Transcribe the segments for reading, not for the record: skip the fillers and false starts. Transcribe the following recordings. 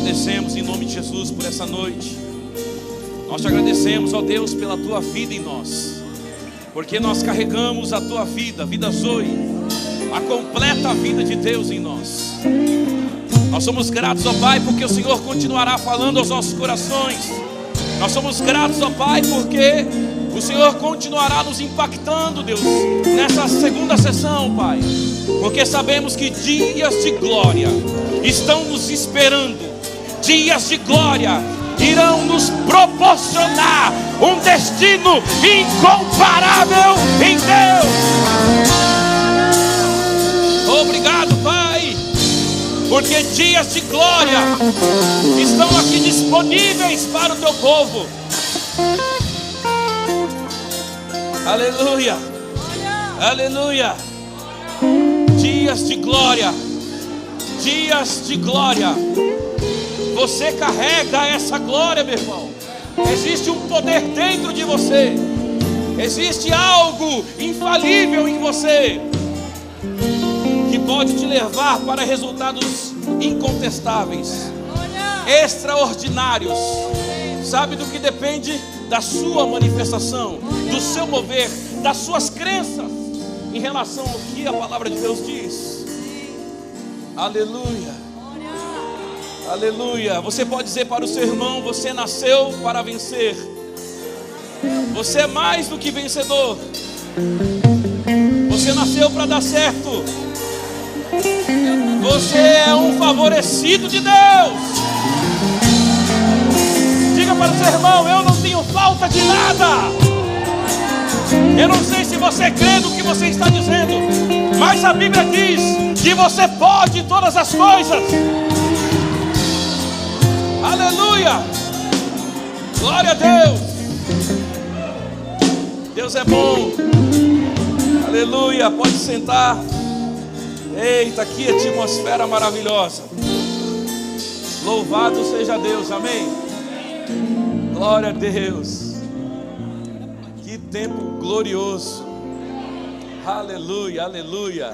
agradecemos em nome de Jesus por essa noite. Nós te agradecemos, ó Deus, pela tua vida em nós, porque nós carregamos a tua vida, a vida Zoe, a completa vida de Deus em nós. Nós somos gratos, ó Pai, porque o Senhor continuará falando aos nossos corações. Nós somos gratos, ó Pai, porque o Senhor continuará nos impactando, Deus, nessa segunda sessão, Pai, porque sabemos que dias de glória estão nos esperando. Dias de glória irão nos proporcionar um destino incomparável em Deus. Obrigado, Pai, porque dias de glória estão aqui disponíveis para o teu povo. Aleluia, aleluia. Dias de glória, dias de glória. Você carrega essa glória, meu irmão. Existe um poder dentro de você, existe algo infalível em você, que pode te levar para resultados incontestáveis, extraordinários. Sabe do que depende? Da sua manifestação, do seu mover, das suas crenças em relação ao que a palavra de Deus diz. Aleluia, aleluia. Você pode dizer para o seu irmão: você nasceu para vencer. Você é mais do que vencedor. Você nasceu para dar certo. Você é um favorecido de Deus. Diga para o seu irmão: eu não tenho falta de nada. Eu não sei se você crê no que você está dizendo, mas a Bíblia diz que você pode todas as coisas. Aleluia, glória a Deus. Deus é bom. Aleluia, pode sentar. Eita, que atmosfera maravilhosa. Louvado seja Deus, amém. Glória a Deus. Que tempo glorioso. Aleluia, aleluia,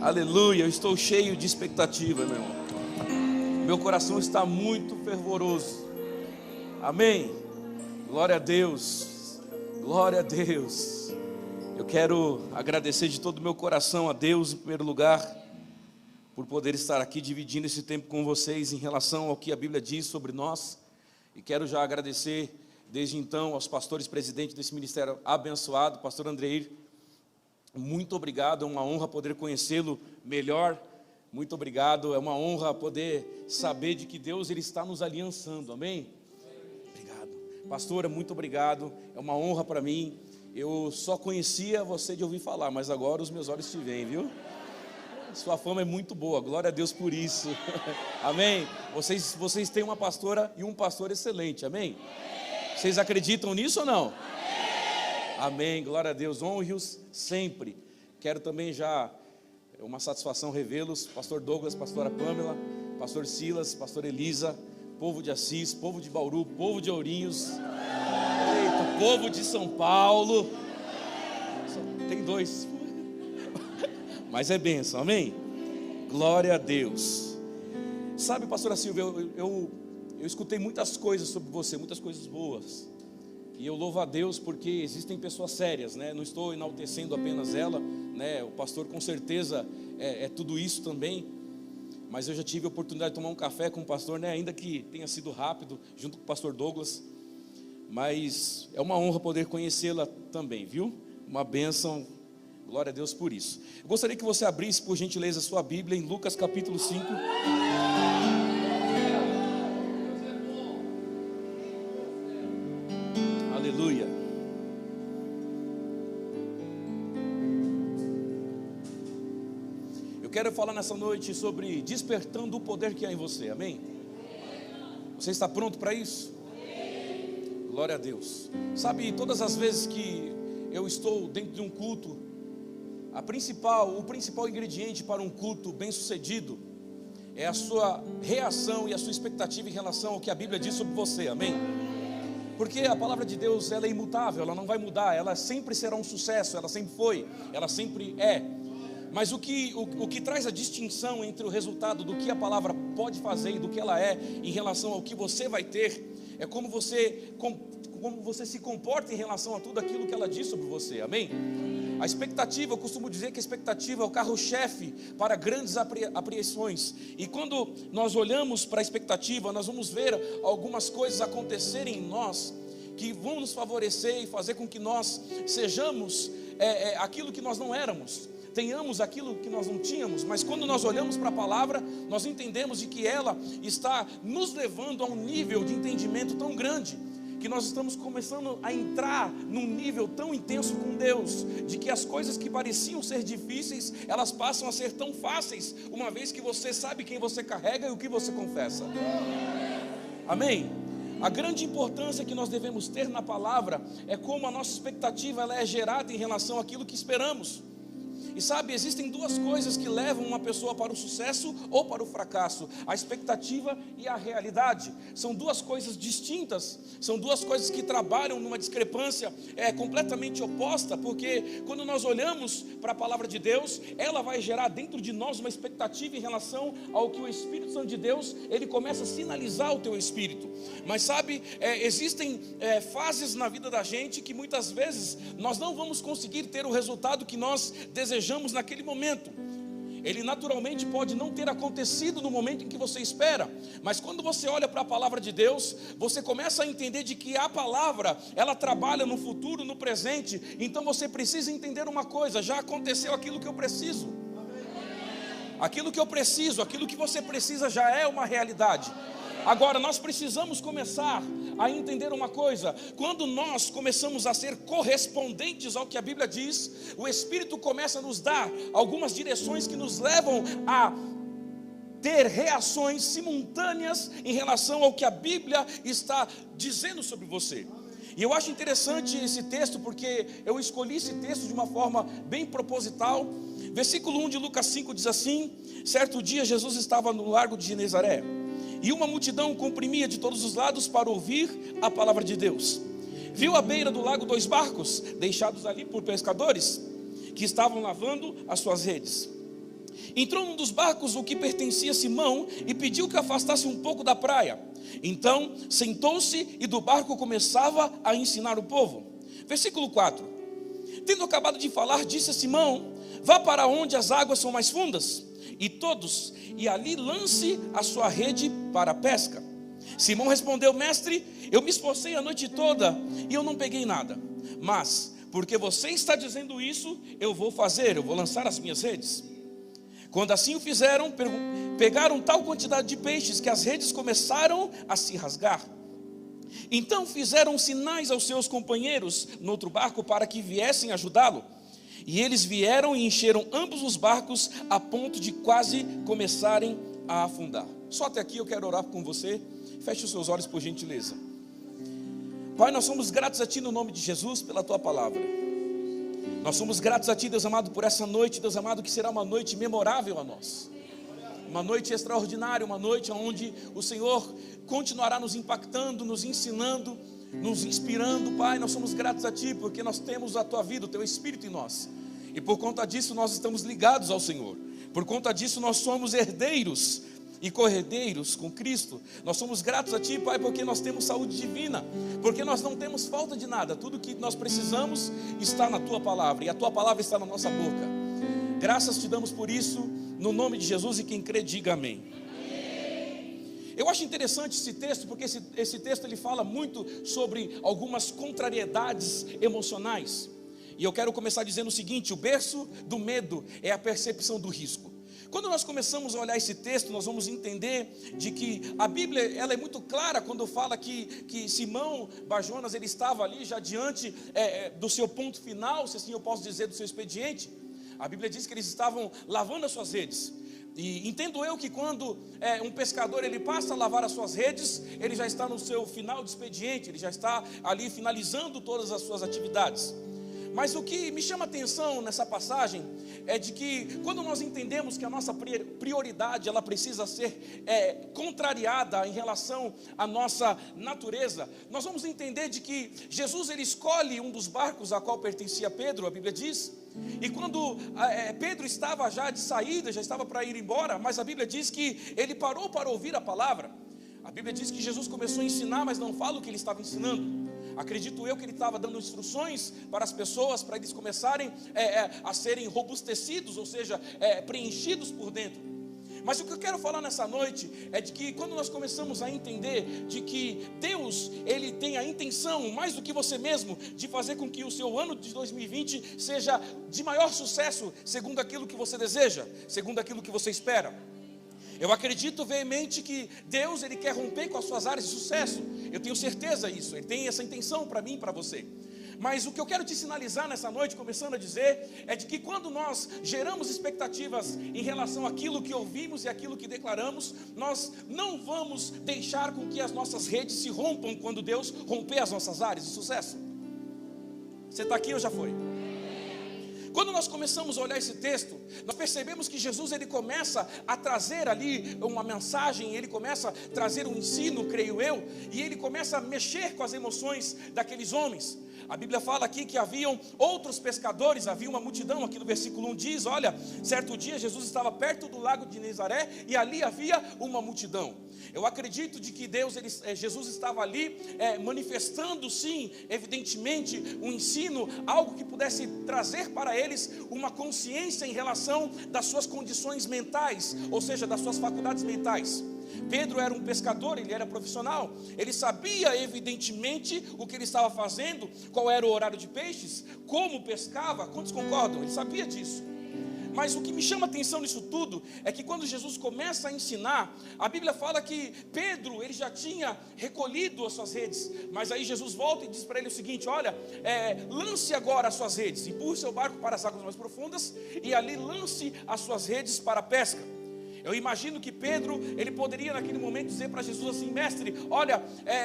aleluia. Eu estou cheio de expectativa, meu irmão. Meu coração está muito fervoroso. Amém. Glória a Deus. Glória a Deus. Eu quero agradecer de todo o meu coração a Deus, em primeiro lugar, por poder estar aqui dividindo esse tempo com vocês em relação ao que a Bíblia diz sobre nós. E quero já agradecer desde então aos pastores presidentes desse ministério abençoado, pastor Andreir. Muito obrigado, é uma honra poder conhecê-lo melhor. Muito obrigado, é uma honra poder saber de que Deus ele está nos aliançando, amém? Obrigado. Pastora, muito obrigado, é uma honra para mim. Eu só conhecia você de ouvir falar, mas agora os meus olhos te veem, viu? Sua fama é muito boa, glória a Deus por isso. Amém? Vocês têm uma pastora e um pastor excelente, amém? Vocês acreditam nisso ou não? Amém, glória a Deus, honre-os sempre. Quero também já, é uma satisfação revê-los, pastor Douglas, pastora Pamela, pastor Silas, pastor Elisa, povo de Assis, povo de Bauru, povo de Ourinhos, eita, povo de São Paulo. Tem dois, mas é bênção, amém? Glória a Deus. Sabe, pastora Silvia, eu escutei muitas coisas sobre você, muitas coisas boas. E eu louvo a Deus porque existem pessoas sérias, né? Não estou enaltecendo apenas ela, né? O pastor com certeza é tudo isso também. Mas eu já tive a oportunidade de tomar um café com o pastor, né? Ainda que tenha sido rápido, junto com o pastor Douglas. Mas é uma honra poder conhecê-la também, viu? Uma bênção, glória a Deus por isso. Eu gostaria que você abrisse, por gentileza, a sua Bíblia em Lucas capítulo 5. Aleluia. Eu quero falar nessa noite sobre despertando o poder que há em você, amém? Você está pronto para isso? Glória a Deus. Sabe, todas as vezes que eu estou dentro de um culto, o principal ingrediente para um culto bem sucedido é a sua reação e a sua expectativa em relação ao que a Bíblia diz sobre você, amém? Porque a palavra de Deus, ela é imutável, ela não vai mudar, ela sempre será um sucesso, ela sempre foi, ela sempre é. Mas o que traz a distinção entre o resultado do que a palavra pode fazer e do que ela é em relação ao que você vai ter, é como você se comporta em relação a tudo aquilo que ela diz sobre você, amém? A expectativa, eu costumo dizer que a expectativa é o carro-chefe para grandes apreensões. E quando nós olhamos para a expectativa, nós vamos ver algumas coisas acontecerem em nós que vão nos favorecer e fazer com que nós sejamos aquilo que nós não éramos, tenhamos aquilo que nós não tínhamos. Mas quando nós olhamos para a palavra, nós entendemos de que ela está nos levando a um nível de entendimento tão grande, que nós estamos começando a entrar num nível tão intenso com Deus, de que as coisas que pareciam ser difíceis, elas passam a ser tão fáceis, uma vez que você sabe quem você carrega e o que você confessa. Amém? A grande importância que nós devemos ter na palavra é como a nossa expectativa ela é gerada em relação àquilo que esperamos. E sabe, existem duas coisas que levam uma pessoa para o sucesso ou para o fracasso: a expectativa e a realidade. São duas coisas distintas, são duas coisas que trabalham numa discrepância completamente oposta, porque quando nós olhamos para a palavra de Deus, ela vai gerar dentro de nós uma expectativa em relação ao que o Espírito Santo de Deus, ele começa a sinalizar o teu espírito. Mas sabe, existem fases na vida da gente que muitas vezes nós não vamos conseguir ter o resultado que nós desejamos naquele momento. Ele naturalmente pode não ter acontecido no momento em que você espera, mas quando você olha para a palavra de Deus, você começa a entender de que a palavra, ela trabalha no futuro, no presente. Então você precisa entender uma coisa: já aconteceu aquilo que eu preciso. Aquilo que eu preciso, aquilo que você precisa já é uma realidade. Agora nós precisamos começar a entender uma coisa: quando nós começamos a ser correspondentes ao que a Bíblia diz, o Espírito começa a nos dar algumas direções que nos levam a ter reações simultâneas em relação ao que a Bíblia está dizendo sobre você. E eu acho interessante esse texto, porque eu escolhi esse texto de uma forma bem proposital. Versículo 1 de Lucas 5 diz assim: certo dia Jesus estava no largo de Genezaré, e uma multidão o comprimia de todos os lados para ouvir a palavra de Deus. Viu à beira do lago 2 barcos, deixados ali por pescadores, que estavam lavando as suas redes. Entrou num dos barcos o que pertencia a Simão, e pediu que afastasse um pouco da praia. Então sentou-se e do barco começava a ensinar o povo. Versículo 4: tendo acabado de falar, disse a Simão: vá para onde as águas são mais fundas, e ali lance a sua rede para a pesca. Simão respondeu: mestre, eu me esforcei a noite toda e eu não peguei nada, mas porque você está dizendo isso, eu vou lançar as minhas redes. Quando assim o fizeram, pegaram tal quantidade de peixes que as redes começaram a se rasgar. Então fizeram sinais aos seus companheiros no outro barco para que viessem ajudá-lo. E eles vieram e encheram ambos os barcos a ponto de quase começarem a afundar. Só até aqui eu quero orar com você. Feche os seus olhos por gentileza. Pai, nós somos gratos a Ti no nome de Jesus pela Tua palavra. Nós somos gratos a Ti, Deus amado, por essa noite, Deus amado, que será uma noite memorável a nós. Uma noite extraordinária, uma noite onde o Senhor continuará nos impactando, nos ensinando, nos inspirando. Pai, nós somos gratos a Ti, porque nós temos a Tua vida, o Teu Espírito em nós, e por conta disso nós estamos ligados ao Senhor. Por conta disso nós somos herdeiros e corredeiros com Cristo. Nós somos gratos a Ti, Pai, porque nós temos saúde divina, porque nós não temos falta de nada. Tudo que nós precisamos está na Tua palavra, e a Tua palavra está na nossa boca. Graças Te damos por isso, no nome de Jesus, e quem crê diga amém. Eu acho interessante esse texto, porque esse texto ele fala muito sobre algumas contrariedades emocionais. E eu quero começar dizendo o seguinte: o berço do medo é a percepção do risco. Quando nós começamos a olhar esse texto, nós vamos entender de que a Bíblia ela é muito clara quando fala que Simão Bar-Jonas ele estava ali já diante do seu ponto final, se assim eu posso dizer, do seu expediente. A Bíblia diz que eles estavam lavando as suas redes. E entendo eu que quando um pescador ele passa a lavar as suas redes, ele já está no seu final de expediente, ele já está ali finalizando todas as suas atividades. Mas o que me chama a atenção nessa passagem é de que quando nós entendemos que a nossa prioridade ela precisa ser contrariada em relação à nossa natureza, nós vamos entender de que Jesus ele escolhe um dos barcos a qual pertencia Pedro, a Bíblia diz. E quando Pedro estava já de saída, já estava para ir embora, mas a Bíblia diz que ele parou para ouvir a palavra. A Bíblia diz que Jesus começou a ensinar, mas não fala o que ele estava ensinando. Acredito eu que ele estava dando instruções para as pessoas, para eles começarem a serem robustecidos, ou seja, preenchidos por dentro. Mas o que eu quero falar nessa noite é de que quando nós começamos a entender de que Deus, Ele tem a intenção, mais do que você mesmo, de fazer com que o seu ano de 2020 seja de maior sucesso, segundo aquilo que você deseja, segundo aquilo que você espera. Eu acredito veemente que Deus, Ele quer romper com as suas áreas de sucesso. Eu tenho certeza disso, Ele tem essa intenção para mim e para você. Mas o que eu quero te sinalizar nessa noite, começando a dizer, é de que quando nós geramos expectativas em relação àquilo que ouvimos e àquilo que declaramos, nós não vamos deixar com que as nossas redes se rompam quando Deus romper as nossas áreas de sucesso. Você está aqui ou já foi? Quando nós começamos a olhar esse texto, nós percebemos que Jesus ele começa a trazer ali uma mensagem, ele começa a trazer um ensino, creio eu, e ele começa a mexer com as emoções daqueles homens. A Bíblia fala aqui que haviam outros pescadores, havia uma multidão, aqui no versículo 1 diz, olha, certo dia Jesus estava perto do lago de Nezaré e ali havia uma multidão. Eu acredito de que Jesus estava ali manifestando sim, evidentemente, um ensino, algo que pudesse trazer para eles uma consciência em relação das suas condições mentais, ou seja, das suas faculdades mentais. Pedro era um pescador, ele era profissional, ele sabia evidentemente o que ele estava fazendo, qual era o horário de peixes, como pescava, quantos concordam? Ele sabia disso. Mas o que me chama a atenção nisso tudo é que quando Jesus começa a ensinar, a Bíblia fala que Pedro, ele já tinha recolhido as suas redes, mas aí Jesus volta e diz para ele o seguinte, olha, lance agora as suas redes, empurre seu barco para as águas mais profundas e ali lance as suas redes para a pesca. Eu imagino que Pedro, ele poderia naquele momento dizer para Jesus assim, mestre, olha,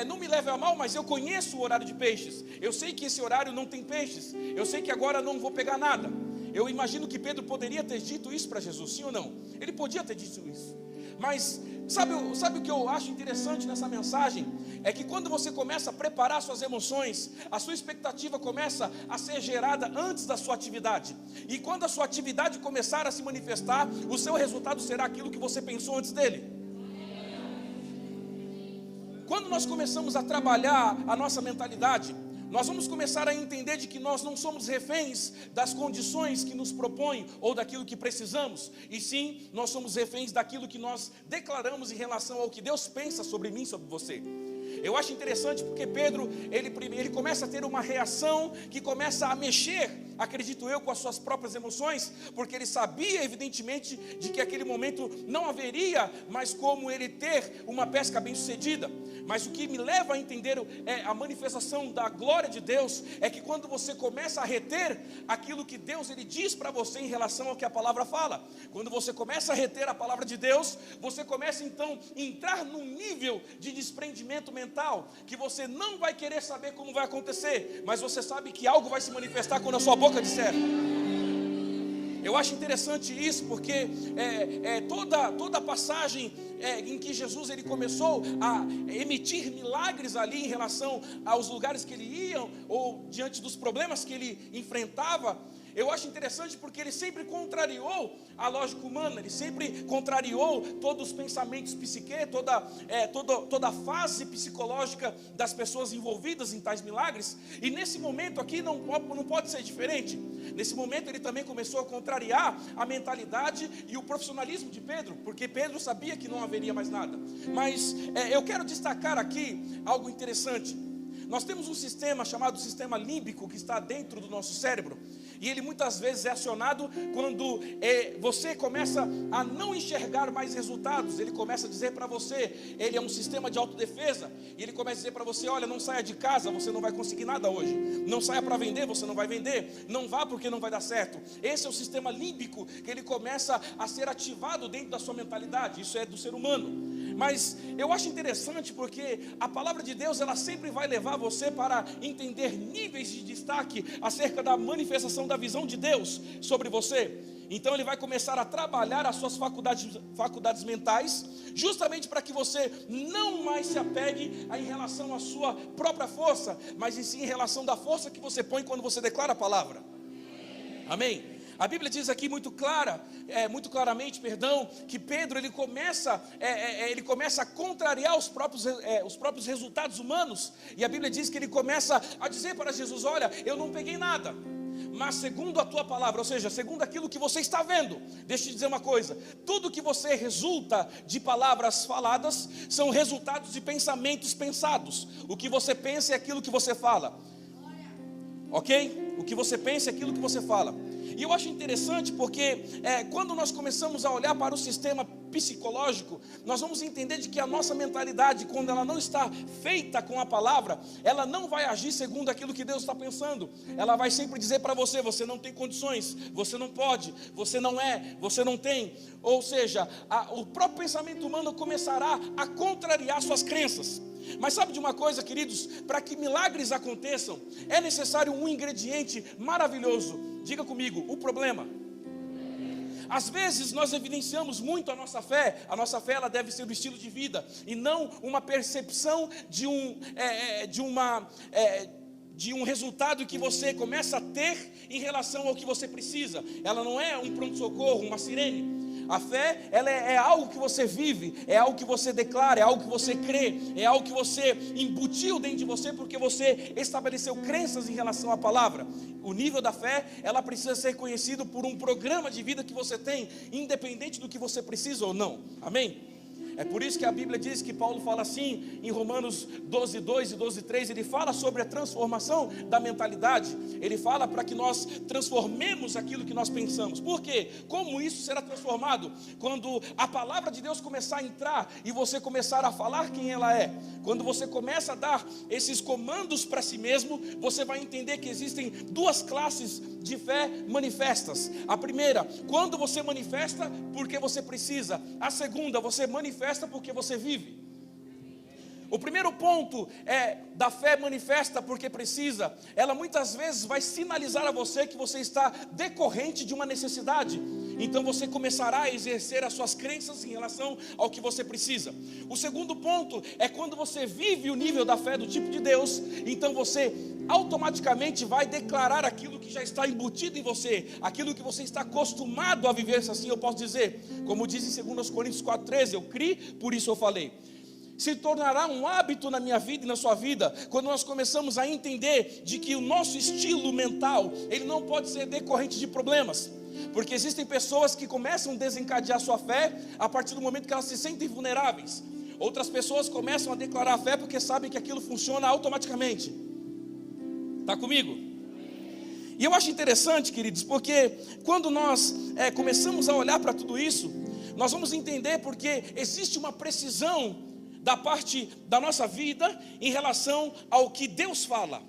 não me leve a mal, mas eu conheço o horário de peixes, eu sei que esse horário não tem peixes, eu sei que agora não vou pegar nada. Eu imagino que Pedro poderia ter dito isso para Jesus, sim ou não? Ele podia ter dito isso. Mas sabe o que eu acho interessante nessa mensagem? É que quando você começa a preparar suas emoções, a sua expectativa começa a ser gerada antes da sua atividade. E quando a sua atividade começar a se manifestar, o seu resultado será aquilo que você pensou antes dele. Quando nós começamos a trabalhar a nossa mentalidade, nós vamos começar a entender de que nós não somos reféns das condições que nos propõem ou daquilo que precisamos, e sim, nós somos reféns daquilo que nós declaramos em relação ao que Deus pensa sobre mim, sobre você. Eu acho interessante porque Pedro, ele começa a ter uma reação que começa a mexer, acredito eu, com as suas próprias emoções, porque ele sabia evidentemente de que aquele momento não haveria mais como ele ter uma pesca bem sucedida. Mas o que me leva a entender a manifestação da glória de Deus é que quando você começa a reter aquilo que Deus ele diz para você em relação ao que a palavra fala, quando você começa a reter a palavra de Deus, você começa então a entrar num nível de desprendimento mental, que você não vai querer saber como vai acontecer, mas você sabe que algo vai se manifestar quando a sua boca disser. Eu acho interessante isso, porque toda a passagem em que Jesus ele começou a emitir milagres ali em relação aos lugares que ele ia, ou diante dos problemas que ele enfrentava, eu acho interessante porque ele sempre contrariou a lógica humana, ele sempre contrariou todos os pensamentos psique, toda a fase psicológica das pessoas envolvidas em tais milagres, e nesse momento aqui não pode ser diferente. Nesse momento ele também começou a contrariar a mentalidade e o profissionalismo de Pedro, porque Pedro sabia que não haveria mais nada. Mas eu quero destacar aqui algo interessante. Nós temos um sistema chamado sistema límbico que está dentro do nosso cérebro, e ele muitas vezes é acionado quando você começa a não enxergar mais resultados. Ele começa a dizer para você, ele é um sistema de autodefesa, e ele começa a dizer para você, olha, não saia de casa, você não vai conseguir nada hoje, não saia para vender, você não vai vender, não vá porque não vai dar certo. Esse é o sistema límbico que ele começa a ser ativado dentro da sua mentalidade, isso é do ser humano. Mas eu acho interessante porque a palavra de Deus, ela sempre vai levar você para entender níveis de destaque acerca da manifestação da visão de Deus sobre você. Então ele vai começar a trabalhar as suas faculdades mentais, justamente para que você não mais se apegue em relação à sua própria força, mas em sim em relação da força que você põe quando você declara a palavra. Amém? A Bíblia diz aqui muito claramente, que Pedro ele começa a contrariar os próprios resultados humanos. E a Bíblia diz que ele começa a dizer para Jesus: olha, eu não peguei nada, mas segundo a tua palavra, ou seja, segundo aquilo que você está vendo. Deixa eu te dizer uma coisa: tudo que você resulta de palavras faladas são resultados de pensamentos pensados. O que você pensa é aquilo que você fala, ok? O que você pensa é aquilo que você fala. E eu acho interessante porque quando nós começamos a olhar para o sistema psicológico, nós vamos entender de que a nossa mentalidade, quando ela não está feita com a palavra, ela não vai agir segundo aquilo que Deus está pensando. Ela vai sempre dizer para você: você não tem condições, você não pode, você não é, você não tem. Ou seja, o próprio pensamento humano começará a contrariar suas crenças. Mas sabe de uma coisa, queridos? Para que milagres aconteçam, é necessário um ingrediente maravilhoso. Diga comigo: o problema. Às vezes nós evidenciamos muito a nossa fé ela deve ser um estilo de vida, e não uma percepção de um resultado que você começa a ter em relação ao que você precisa. Ela não é um pronto-socorro, uma sirene. A fé, ela é algo que você vive, é algo que você declara, é algo que você crê, é algo que você embutiu dentro de você, porque você estabeleceu crenças em relação à palavra. O nível da fé, ela precisa ser conhecido por um programa de vida que você tem, independente do que você precisa ou não. Amém? É por isso que a Bíblia diz que Paulo fala assim, em Romanos 12:2 e 12:3, ele fala sobre a transformação da mentalidade. Ele fala para que nós transformemos aquilo que nós pensamos. Por quê? Como isso será transformado? Quando a palavra de Deus começar a entrar e você começar a falar quem ela é. Quando você começa a dar esses comandos para si mesmo, você vai entender que existem duas classes de fé manifestas. A primeira, quando você manifesta porque você precisa. A segunda, você manifesta porque você vive. O primeiro ponto é da fé manifesta porque precisa. Ela muitas vezes vai sinalizar a você que você está decorrente de uma necessidade. Então você começará a exercer as suas crenças em relação ao que você precisa. O segundo ponto é quando você vive o nível da fé do tipo de Deus. Então você automaticamente vai declarar aquilo que já está embutido em você, aquilo que você está acostumado a viver, se assim eu posso dizer. Como diz em 2 Coríntios 4:13, eu criei, por isso eu falei. Se tornará um hábito na minha vida e na sua vida, quando nós começamos a entender de que o nosso estilo mental, ele não pode ser decorrente de problemas. Porque existem pessoas que começam a desencadear sua fé a partir do momento que elas se sentem vulneráveis. Outras pessoas começam a declarar a fé porque sabem que aquilo funciona automaticamente. Está comigo? E eu acho interessante, queridos, porque quando nós começamos a olhar para tudo isso, nós vamos entender porque existe uma precisão da parte da nossa vida em relação ao que Deus fala.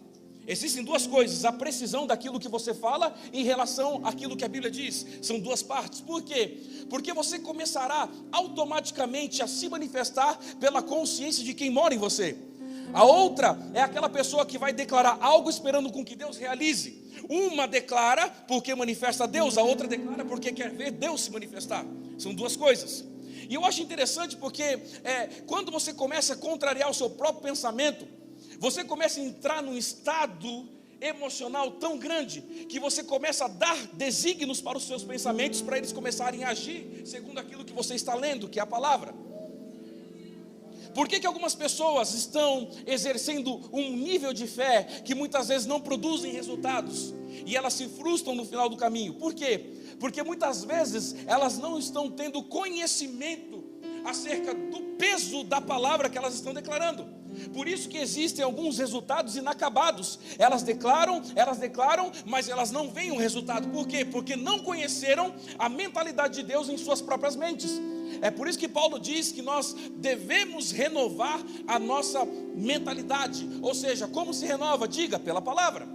Existem duas coisas: a precisão daquilo que você fala em relação àquilo que a Bíblia diz. São duas partes. Por quê? Porque você começará automaticamente a se manifestar pela consciência de quem mora em você. A outra é aquela pessoa que vai declarar algo esperando com que Deus realize. Uma declara porque manifesta a Deus, a outra declara porque quer ver Deus se manifestar. São duas coisas. E eu acho interessante porque quando você começa a contrariar o seu próprio pensamento, você começa a entrar num estado emocional tão grande que você começa a dar desígnios para os seus pensamentos, para eles começarem a agir segundo aquilo que você está lendo, que é a palavra. Por que algumas pessoas estão exercendo um nível de fé que muitas vezes não produzem resultados e elas se frustram no final do caminho? Por quê? Porque muitas vezes elas não estão tendo conhecimento acerca do peso da palavra que elas estão declarando. Por isso que existem alguns resultados inacabados. Elas declaram, mas elas não veem o resultado. Por quê? Porque não conheceram a mentalidade de Deus em suas próprias mentes. É por isso que Paulo diz que nós devemos renovar a nossa mentalidade. Ou seja, como se renova? Diga, pela palavra.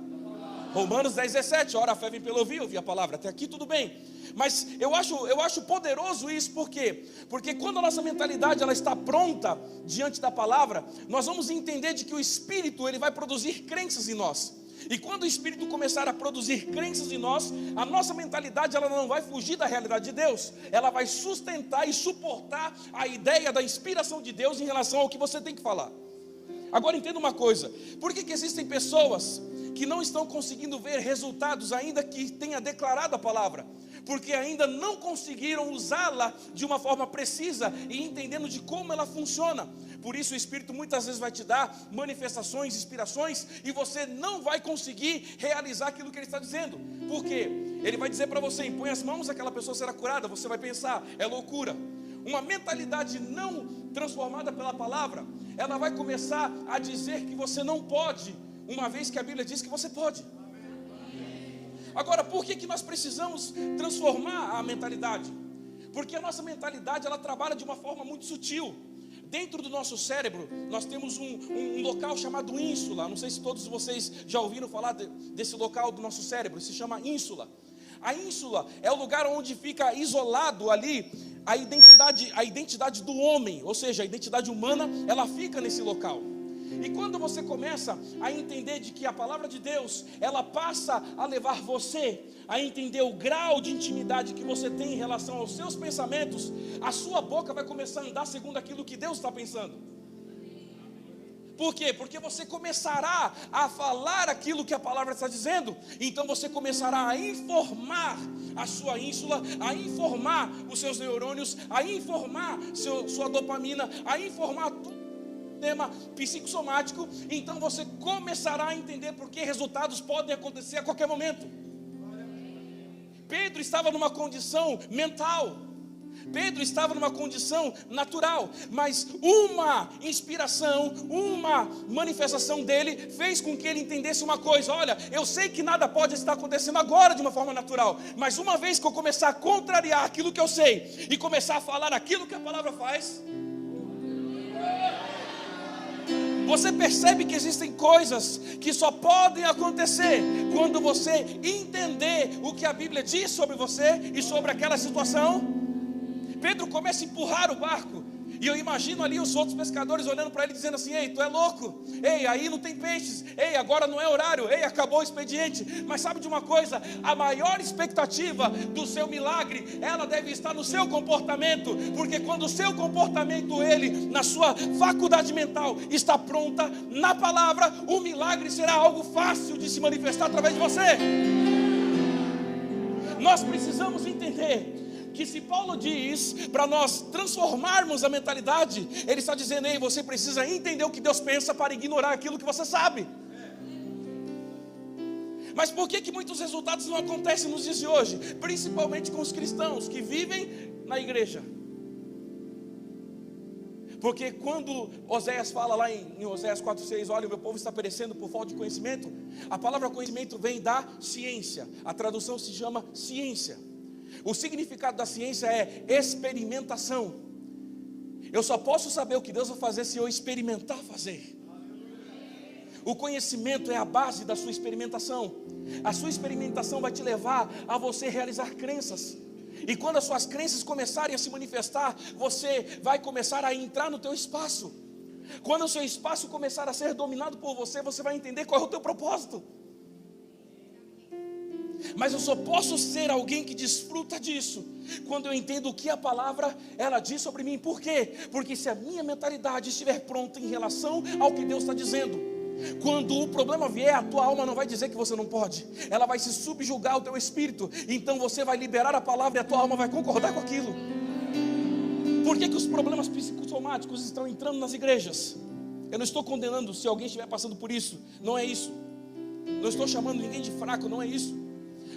Romanos 10:17, ora a fé vem pelo ouvir a palavra. Até aqui tudo bem. Mas eu acho poderoso isso. Por quê? Porque quando a nossa mentalidade ela está pronta diante da palavra, nós vamos entender de que o Espírito ele vai produzir crenças em nós. E quando o Espírito começar a produzir crenças em nós, a nossa mentalidade ela não vai fugir da realidade de Deus. Ela vai sustentar e suportar a ideia da inspiração de Deus em relação ao que você tem que falar. Agora entenda uma coisa: por que existem pessoas que não estão conseguindo ver resultados ainda que tenha declarado a palavra? Porque ainda não conseguiram usá-la de uma forma precisa e entendendo de como ela funciona. Por isso o Espírito muitas vezes vai te dar manifestações, inspirações, e você não vai conseguir realizar aquilo que ele está dizendo. Por quê? Ele vai dizer para você: impõe as mãos, aquela pessoa será curada. Você vai pensar: é loucura. Uma mentalidade não transformada pela palavra, ela vai começar a dizer que você não pode, uma vez que a Bíblia diz que você pode. Agora, por que nós precisamos transformar a mentalidade? Porque a nossa mentalidade ela trabalha de uma forma muito sutil. Dentro do nosso cérebro, nós temos um local chamado ínsula. Não sei se todos vocês já ouviram falar desse local do nosso cérebro. Se chama ínsula. A ínsula é o lugar onde fica isolado ali a identidade do homem. Ou seja, a identidade humana, ela fica nesse local. E quando você começa a entender de que a palavra de Deus, ela passa a levar você a entender o grau de intimidade que você tem em relação aos seus pensamentos, a sua boca vai começar a andar segundo aquilo que Deus está pensando. Por quê? Porque você começará a falar aquilo que a palavra está dizendo. Então você começará a informar a sua ínsula, a informar os seus neurônios, a informar sua dopamina, a informar tudo. Sistema psicossomático. Então você começará a entender porque resultados podem acontecer a qualquer momento. Pedro estava numa condição mental, Pedro estava numa condição natural, mas uma inspiração, uma manifestação dele fez com que ele entendesse uma coisa: olha, eu sei que nada pode estar acontecendo agora de uma forma natural, mas uma vez que eu começar a contrariar aquilo que eu sei e começar a falar aquilo que a palavra faz, você percebe que existem coisas que só podem acontecer quando você entender o que a Bíblia diz sobre você e sobre aquela situação. Pedro começa a empurrar o barco, e eu imagino ali os outros pescadores olhando para ele dizendo assim: ei, tu é louco, ei, aí não tem peixes, ei, agora não é horário, ei, acabou o expediente. Mas sabe de uma coisa? A maior expectativa do seu milagre, ela deve estar no seu comportamento, porque quando o seu comportamento, ele, na sua faculdade mental, está pronta na palavra, o milagre será algo fácil de se manifestar através de você. Nós precisamos entender que se Paulo diz para nós transformarmos a mentalidade, ele está dizendo: ei, você precisa entender o que Deus pensa para ignorar aquilo que você sabe. Mas por que muitos resultados não acontecem nos dias de hoje? Principalmente com os cristãos que vivem na igreja. Porque quando Oséias fala lá em Oséias 4,6, olha, o meu povo está perecendo por falta de conhecimento, a palavra conhecimento vem da ciência, a tradução se chama ciência. O significado da ciência é experimentação. Eu só posso saber o que Deus vai fazer se eu experimentar fazer. O conhecimento é a base da sua experimentação. A sua experimentação vai te levar a você realizar crenças. E quando as suas crenças começarem a se manifestar, você vai começar a entrar no teu espaço. Quando o seu espaço começar a ser dominado por você, você vai entender qual é o teu propósito. Mas eu só posso ser alguém que desfruta disso quando eu entendo o que a palavra ela diz sobre mim. Por quê? Porque se a minha mentalidade estiver pronta em relação ao que Deus está dizendo, quando o problema vier, a tua alma não vai dizer que você não pode, ela vai se subjugar ao teu espírito. Então você vai liberar a palavra e a tua alma vai concordar com aquilo. Por que os problemas psicossomáticos estão entrando nas igrejas? Eu não estou condenando se alguém estiver passando por isso, não é isso. Não estou chamando ninguém de fraco, não é isso.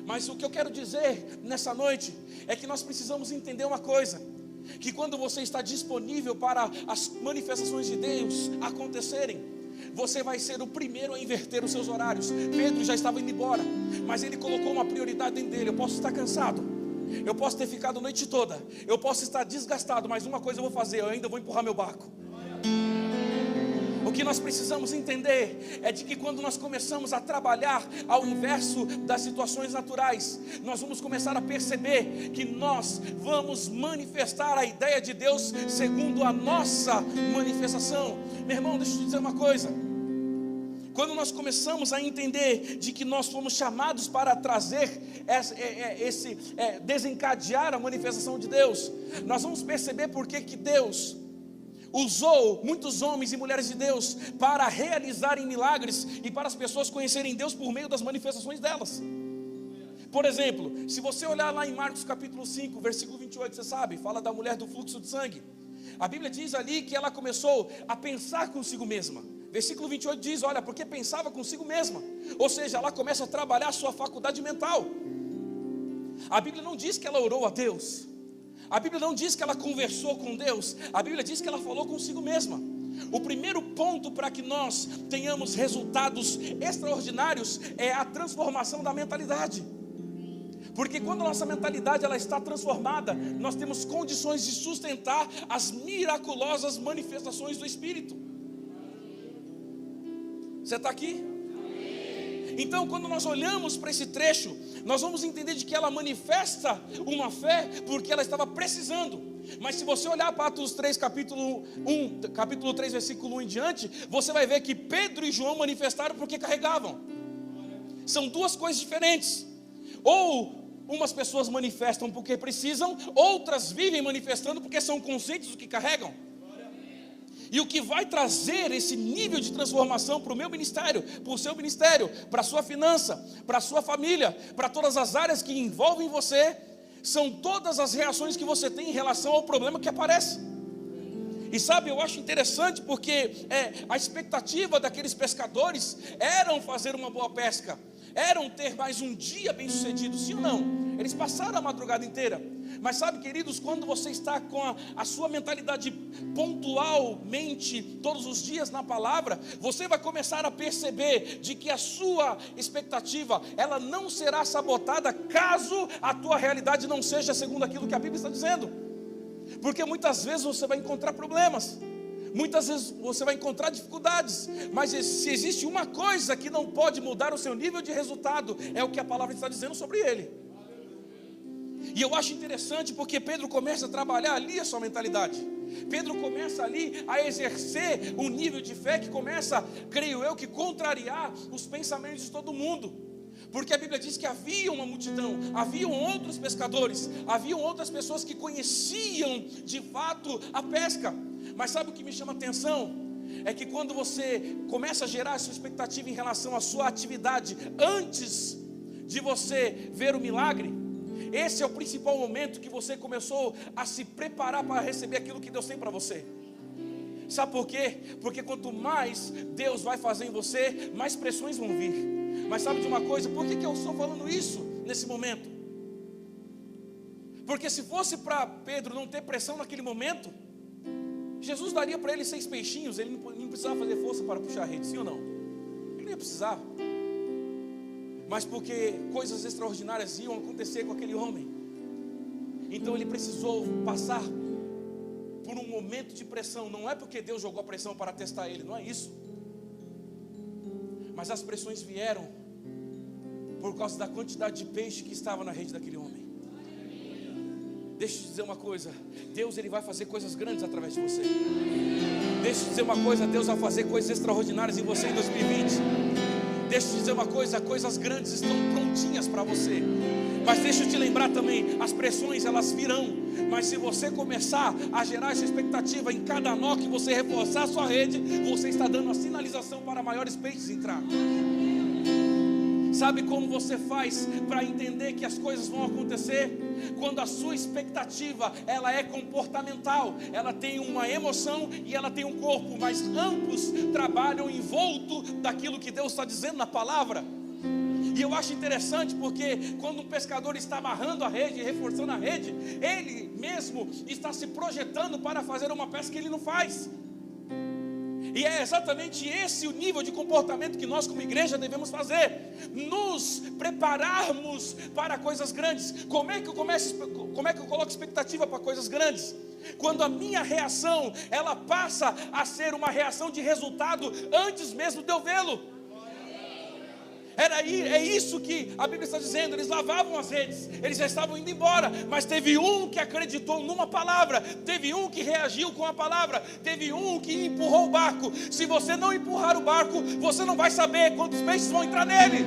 Mas o que eu quero dizer nessa noite é que nós precisamos entender uma coisa: que quando você está disponível para as manifestações de Deus acontecerem, você vai ser o primeiro a inverter os seus horários. Pedro já estava indo embora, mas ele colocou uma prioridade dentro dele: eu posso estar cansado, eu posso ter ficado a noite toda, eu posso estar desgastado, mas uma coisa eu vou fazer: eu ainda vou empurrar meu barco. O que nós precisamos entender é de que quando nós começamos a trabalhar ao inverso das situações naturais, nós vamos começar a perceber que nós vamos manifestar a ideia de Deus segundo a nossa manifestação. Meu irmão, deixa eu te dizer uma coisa: quando nós começamos a entender de que nós fomos chamados para trazer desencadear a manifestação de Deus, nós vamos perceber por que Deus usou muitos homens e mulheres de Deus para realizarem milagres e para as pessoas conhecerem Deus por meio das manifestações delas. Por exemplo, se você olhar lá em Marcos capítulo 5, versículo 28, você sabe, fala da mulher do fluxo de sangue. A Bíblia diz ali que ela começou a pensar consigo mesma. Versículo 28 diz, olha, porque pensava consigo mesma. Ou seja, ela começa a trabalhar a sua faculdade mental. A Bíblia não diz que ela orou a Deus. A Bíblia não diz que ela conversou com Deus. A Bíblia diz que ela falou consigo mesma. O primeiro ponto para que nós tenhamos resultados extraordinários é a transformação da mentalidade. Porque quando a nossa mentalidade ela está transformada, nós temos condições de sustentar as miraculosas manifestações do Espírito. Você está aqui? Então, quando nós olhamos para esse trecho, nós vamos entender de que ela manifesta uma fé porque ela estava precisando. Mas se você olhar para Atos 3, capítulo 3, versículo 1 em diante, você vai ver que Pedro e João manifestaram porque carregavam. São duas coisas diferentes. Ou umas pessoas manifestam porque precisam, outras vivem manifestando porque são conscientes do que carregam. E o que vai trazer esse nível de transformação para o meu ministério, para o seu ministério, para a sua finança, para a sua família, para todas as áreas que envolvem você, são todas as reações que você tem em relação ao problema que aparece. E sabe, eu acho interessante porque a expectativa daqueles pescadores eram fazer uma boa pesca, eram ter mais um dia bem sucedido, sim ou não? Eles passaram a madrugada inteira. Mas sabe, queridos, quando você está com a sua mentalidade pontualmente, todos os dias na palavra, você vai começar a perceber de que a sua expectativa, ela não será sabotada caso a tua realidade não seja segundo aquilo que a Bíblia está dizendo. Porque muitas vezes você vai encontrar problemas, muitas vezes você vai encontrar dificuldades, mas se existe uma coisa que não pode mudar o seu nível de resultado, é o que a palavra está dizendo sobre ele. E eu acho interessante porque Pedro começa a trabalhar ali a sua mentalidade. Pedro começa ali a exercer um nível de fé que começa, creio eu, que contrariar os pensamentos de todo mundo. Porque a Bíblia diz que havia uma multidão, haviam outros pescadores, haviam outras pessoas que conheciam de fato a pesca. Mas sabe o que me chama a atenção? É que quando você começa a gerar a sua expectativa em relação à sua atividade antes de você ver o milagre, esse é o principal momento que você começou a se preparar para receber aquilo que Deus tem para você. Sabe por quê? Porque quanto mais Deus vai fazer em você, mais pressões vão vir. Mas sabe de uma coisa? Por que eu estou falando isso nesse momento? Porque se fosse para Pedro não ter pressão naquele momento, Jesus daria para ele 6 peixinhos. Ele não precisava fazer força para puxar a rede, sim ou não? Ele não ia precisar. Mas porque coisas extraordinárias iam acontecer com aquele homem, então ele precisou passar por um momento de pressão. Não é porque Deus jogou a pressão para testar ele, não é isso. Mas as pressões vieram por causa da quantidade de peixe que estava na rede daquele homem. Deixa eu te dizer uma coisa, Deus ele vai fazer coisas grandes através de você. Deixa eu te dizer uma coisa, Deus vai fazer coisas extraordinárias em você em 2020. Deixa eu te dizer uma coisa, coisas grandes estão prontinhas para você. Mas deixa eu te lembrar também, as pressões elas virão. Mas se você começar a gerar essa expectativa em cada nó que você reforçar a sua rede, você está dando a sinalização para maiores peixes entrar. Sabe como você faz para entender que as coisas vão acontecer? Quando a sua expectativa ela é comportamental, ela tem uma emoção e ela tem um corpo, mas ambos trabalham envolto daquilo que Deus está dizendo na palavra. E eu acho interessante porque quando um pescador está amarrando a rede, reforçando a rede, ele mesmo está se projetando para fazer uma pesca que ele não faz. E é exatamente esse o nível de comportamento que nós como igreja devemos fazer. Nos prepararmos para coisas grandes. Como é que eu coloco expectativa para coisas grandes? Quando a minha reação, ela passa a ser uma reação de resultado antes mesmo de eu vê-lo. É isso que a Bíblia está dizendo. Eles lavavam as redes, eles já estavam indo embora, mas teve um que acreditou numa palavra, teve um que reagiu com a palavra, teve um que empurrou o barco. Se você não empurrar o barco, você não vai saber quantos peixes vão entrar nele.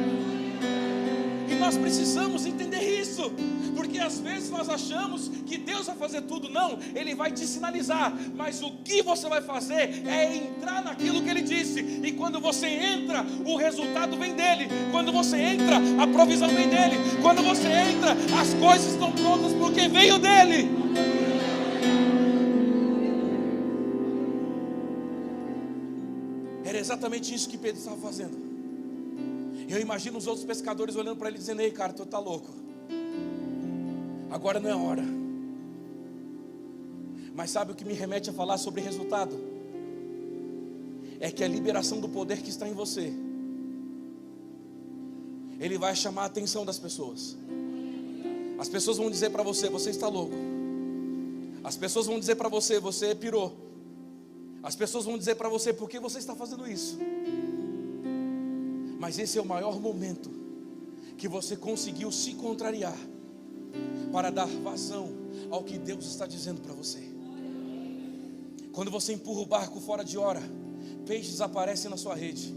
E nós precisamos entender isso, porque às vezes nós achamos que Deus vai fazer tudo. Não, Ele vai te sinalizar, mas o que você vai fazer é entrar naquilo que Ele disse. E quando você entra, o resultado vem dEle. Quando você entra, a provisão vem dEle. Quando você entra, as coisas estão prontas porque veio dEle. Era exatamente isso que Pedro estava fazendo. Eu imagino os outros pescadores olhando para ele dizendo: ei, cara, tu tá louco, agora não é a hora. Mas sabe o que me remete a falar sobre resultado? É que a liberação do poder que está em você, ele vai chamar a atenção das pessoas. As pessoas vão dizer para você: você está louco. As pessoas vão dizer para você: você pirou. As pessoas vão dizer para você: por que você está fazendo isso? Mas esse é o maior momento que você conseguiu se contrariar para dar vazão ao que Deus está dizendo para você. Quando você empurra o barco fora de hora, peixes aparecem na sua rede.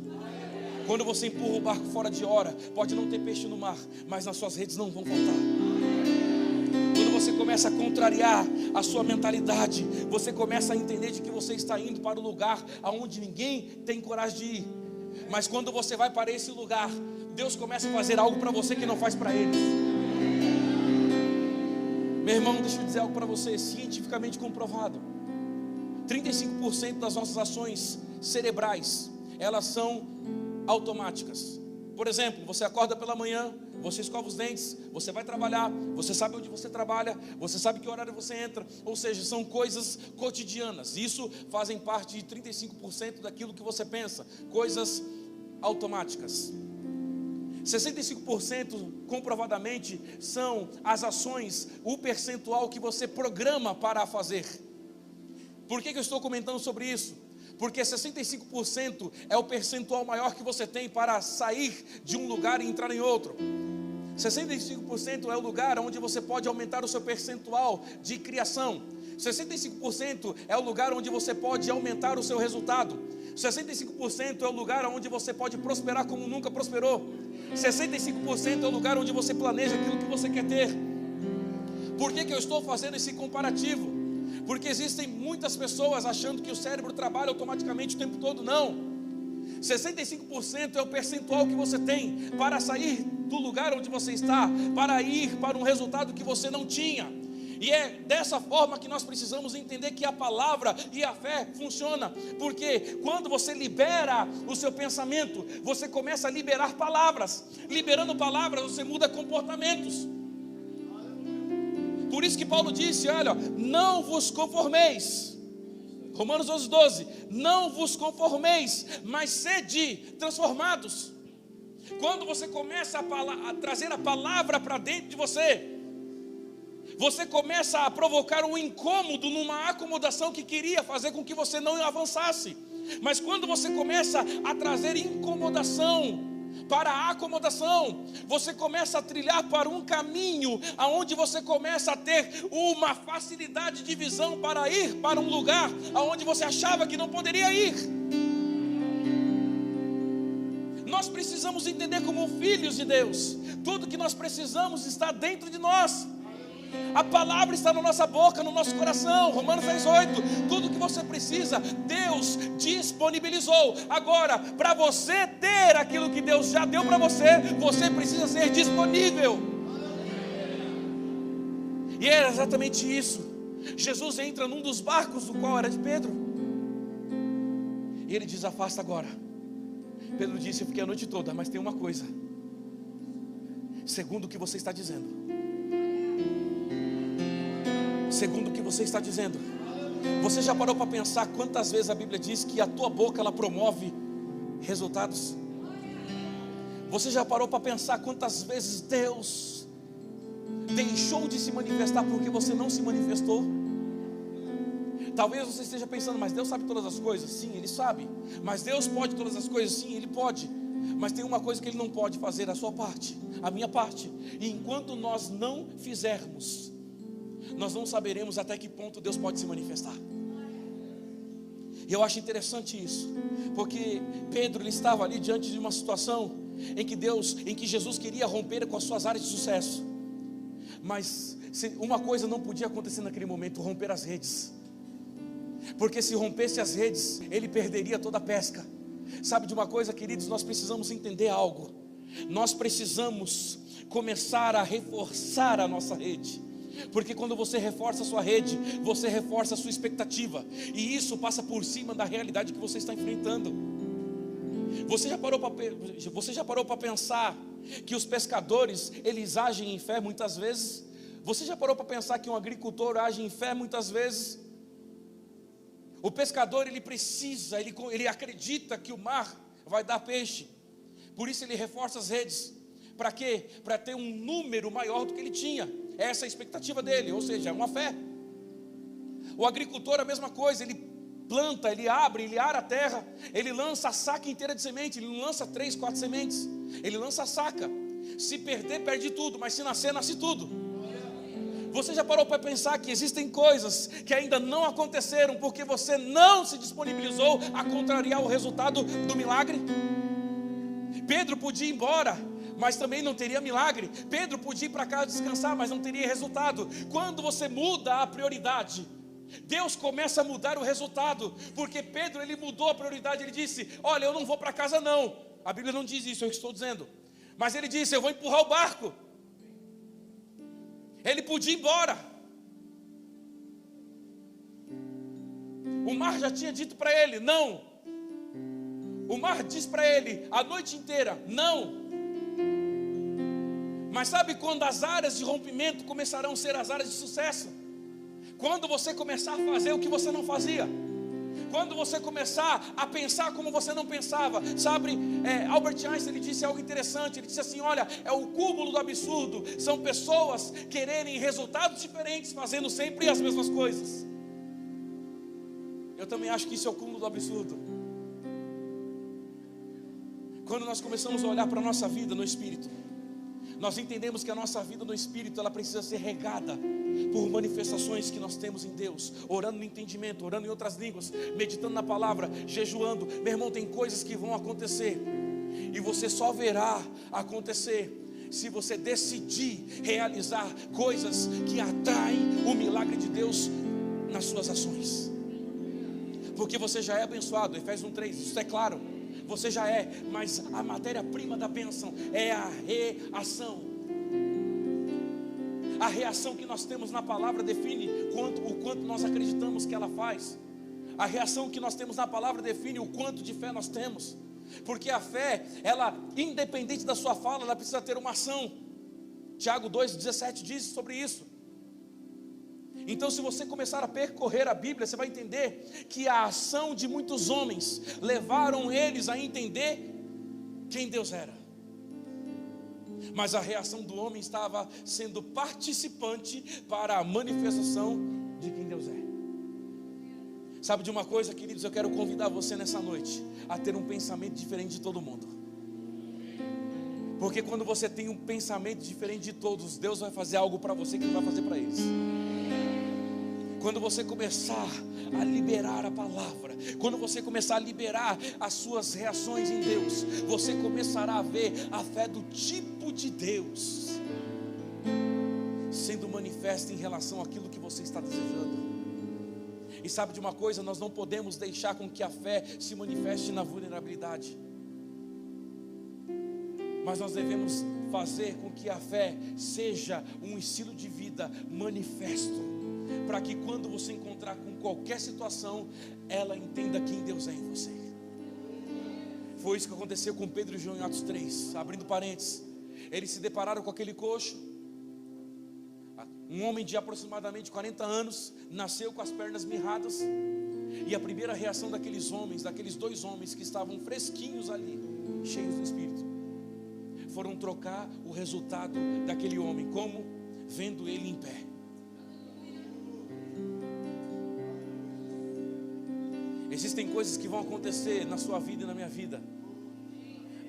Quando você empurra o barco fora de hora, pode não ter peixe no mar, mas nas suas redes não vão faltar. Quando você começa a contrariar a sua mentalidade, você começa a entender de que você está indo para o lugar aonde ninguém tem coragem de ir. Mas quando você vai para esse lugar, Deus começa a fazer algo para você que não faz para eles. Meu irmão, deixa eu dizer algo para você, cientificamente comprovado. 35% das nossas ações cerebrais, elas são automáticas. Por exemplo, você acorda pela manhã, você escova os dentes, você vai trabalhar, você sabe onde você trabalha, você sabe que horário você entra. Ou seja, são coisas cotidianas. Isso fazem parte de 35% daquilo que você pensa, coisas automáticas. 65% comprovadamente são as ações, o percentual que você programa para fazer. Por que eu estou comentando sobre isso? Porque 65% é o percentual maior que você tem para sair de um lugar e entrar em outro. 65% é o lugar onde você pode aumentar o seu percentual de criação. 65% é o lugar onde você pode aumentar o seu resultado. 65% é o lugar onde você pode prosperar como nunca prosperou. 65% é o lugar onde você planeja aquilo que você quer ter. Por que eu estou fazendo esse comparativo? Porque existem muitas pessoas achando que o cérebro trabalha automaticamente o tempo todo. Não. 65% é o percentual que você tem para sair do lugar onde você está, para ir para um resultado que você não tinha. E é dessa forma que nós precisamos entender que a palavra e a fé funciona. Porque quando você libera o seu pensamento, você começa a liberar palavras. Liberando palavras, você muda comportamentos. Por isso que Paulo disse, olha, não vos conformeis. Romanos 11:12, não vos conformeis, mas sede transformados. Quando você começa a trazer a palavra para dentro de você, você começa a provocar um incômodo numa acomodação que queria fazer com que você não avançasse. Mas quando você começa a trazer incomodação para a acomodação, você começa a trilhar para um caminho aonde você começa a ter uma facilidade de visão para ir para um lugar aonde você achava que não poderia ir. Nós precisamos entender como filhos de Deus, tudo que nós precisamos está dentro de nós. A palavra está na nossa boca, no nosso coração. Romanos 10:8. Tudo que você precisa, Deus disponibilizou. Agora, para você ter aquilo que Deus já deu para você, você precisa ser disponível. E era exatamente isso. Jesus entra num dos barcos, do qual era de Pedro, e ele diz, afasta agora. Pedro disse, eu fiquei a noite toda, mas tem uma coisa. Segundo o que você está dizendo, segundo o que você está dizendo, você já parou para pensar quantas vezes a Bíblia diz que a tua boca ela promove resultados? Você já parou para pensar quantas vezes Deus deixou de se manifestar porque você não se manifestou? Talvez você esteja pensando, mas Deus sabe todas as coisas. Sim, Ele sabe. Mas Deus pode todas as coisas. Sim, Ele pode. Mas tem uma coisa que Ele não pode fazer: a sua parte, a minha parte. E enquanto nós não fizermos, nós não saberemos até que ponto Deus pode se manifestar. E eu acho interessante isso, porque Pedro, ele estava ali diante de uma situação em que Jesus queria romper com as suas áreas de sucesso. Mas uma coisa não podia acontecer naquele momento: romper as redes. Porque se rompesse as redes, ele perderia toda a pesca. Sabe de uma coisa, queridos? Nós precisamos entender algo. Nós precisamos começar a reforçar a nossa rede. Porque quando você reforça a sua rede, você reforça a sua expectativa. E isso passa por cima da realidade que você está enfrentando. Você já parou para pensar que os pescadores, eles agem em fé muitas vezes? Você já parou para pensar que um agricultor age em fé muitas vezes? O pescador, ele acredita que o mar vai dar peixe. Por isso ele reforça as redes. Para quê? Para ter um número maior do que ele tinha. Essa é a expectativa dele, ou seja, é uma fé. O agricultor, a mesma coisa. Ele planta, ele abre, ele ara a terra. Ele lança a saca inteira de semente. Ele não lança 3, 4 sementes. Ele lança a saca. Se perder, perde tudo. Mas se nascer, nasce tudo. Você já parou para pensar que existem coisas que ainda não aconteceram porque você não se disponibilizou a contrariar o resultado do milagre? Pedro podia ir embora, mas também não teria milagre. Pedro podia ir para casa descansar, mas não teria resultado. Quando você muda a prioridade, Deus começa a mudar o resultado. Porque Pedro, ele mudou a prioridade. Ele disse: olha, eu não vou para casa não. A Bíblia não diz isso, eu estou dizendo. Mas ele disse: eu vou empurrar o barco. Ele podia ir embora. O mar já tinha dito para ele: não. O mar diz para ele a noite inteira: não. Mas sabe quando as áreas de rompimento começarão a ser as áreas de sucesso? Quando você começar a fazer o que você não fazia. Quando você começar a pensar como você não pensava. Sabe, Albert Einstein, ele disse algo interessante. Ele disse assim: olha, é o cúmulo do absurdo. São pessoas quererem resultados diferentes, fazendo sempre as mesmas coisas. Eu também acho que isso é o cúmulo do absurdo. Quando nós começamos a olhar para a nossa vida no Espírito, nós entendemos que a nossa vida no Espírito, ela precisa ser regada por manifestações que nós temos em Deus. Orando no entendimento, orando em outras línguas, meditando na palavra, jejuando. Meu irmão, tem coisas que vão acontecer, e você só verá acontecer se você decidir realizar coisas que atraem o milagre de Deus nas suas ações. Porque você já é abençoado, Efésios 1:3, isso é claro. Você já é, mas a matéria-prima da bênção é a reação. A reação que nós temos na palavra define o quanto nós acreditamos que ela faz. A reação que nós temos na palavra define o quanto de fé nós temos. Porque a fé, ela, independente da sua fala, ela precisa ter uma ação. Tiago 2,17 diz sobre isso. Então, se você começar a percorrer a Bíblia, você vai entender que a ação de muitos homens levaram eles a entender quem Deus era. Mas a reação do homem estava sendo participante para a manifestação de quem Deus é. Sabe de uma coisa, queridos? Eu quero convidar você nessa noite a ter um pensamento diferente de todo mundo. Porque quando você tem um pensamento diferente de todos, Deus vai fazer algo para você que não vai fazer para eles. Quando você começar a liberar a palavra, quando você começar a liberar as suas reações em Deus, você começará a ver a fé do tipo de Deus sendo manifesta em relação àquilo que você está desejando. E sabe de uma coisa? Nós não podemos deixar com que a fé se manifeste na vulnerabilidade, mas nós devemos fazer com que a fé seja um estilo de vida manifesto, para que quando você encontrar com qualquer situação, ela entenda quem Deus é em você. Foi isso que aconteceu com Pedro e João em Atos 3, abrindo parênteses. Eles se depararam com aquele coxo, um homem de aproximadamente 40 anos, nasceu com as pernas mirradas. E a primeira reação daqueles dois homens que estavam fresquinhos ali, cheios do Espírito, foram trocar o resultado daquele homem. Como? Vendo ele em pé. Existem coisas que vão acontecer na sua vida e na minha vida,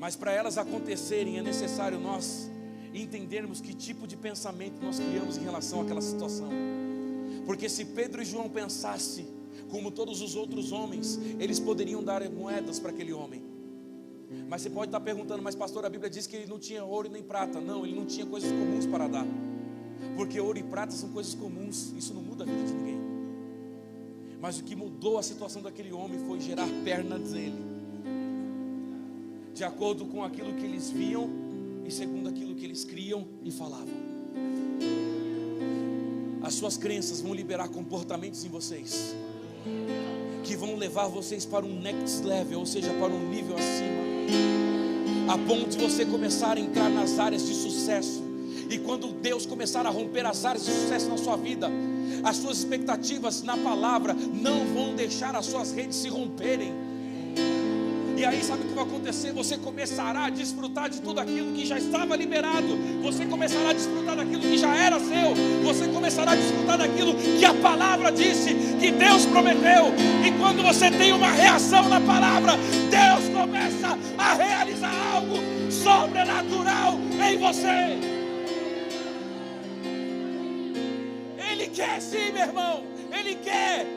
Mas para elas acontecerem é necessário nós entendermos que tipo de pensamento nós criamos em relação àquela situação. Porque se Pedro e João pensassem como todos os outros homens, eles poderiam dar moedas para aquele homem. Mas você pode estar perguntando, mas pastor, a Bíblia diz que ele não tinha ouro nem prata. Não, ele não tinha coisas comuns para dar. Porque ouro e prata são coisas comuns, isso não muda a vida de ninguém. Mas o que mudou a situação daquele homem foi gerar pernas nele, de acordo com aquilo que eles viam e segundo aquilo que eles criam e falavam. As suas crenças vão liberar comportamentos em vocês, que vão levar vocês para um next level, ou seja, para um nível acima, a ponto de você começar a entrar nas áreas de sucesso. E quando Deus começar a romper as áreas de sucesso na sua vida, as suas expectativas na palavra não vão deixar as suas redes se romperem. E aí sabe o que vai acontecer? Você começará a desfrutar de tudo aquilo que já estava liberado. Você começará a desfrutar daquilo que já era seu. Você começará a desfrutar daquilo que a palavra disse, que Deus prometeu. E quando você tem uma reação na palavra, Deus começa a realizar algo sobrenatural em você. Ele quer sim, meu irmão, Ele quer.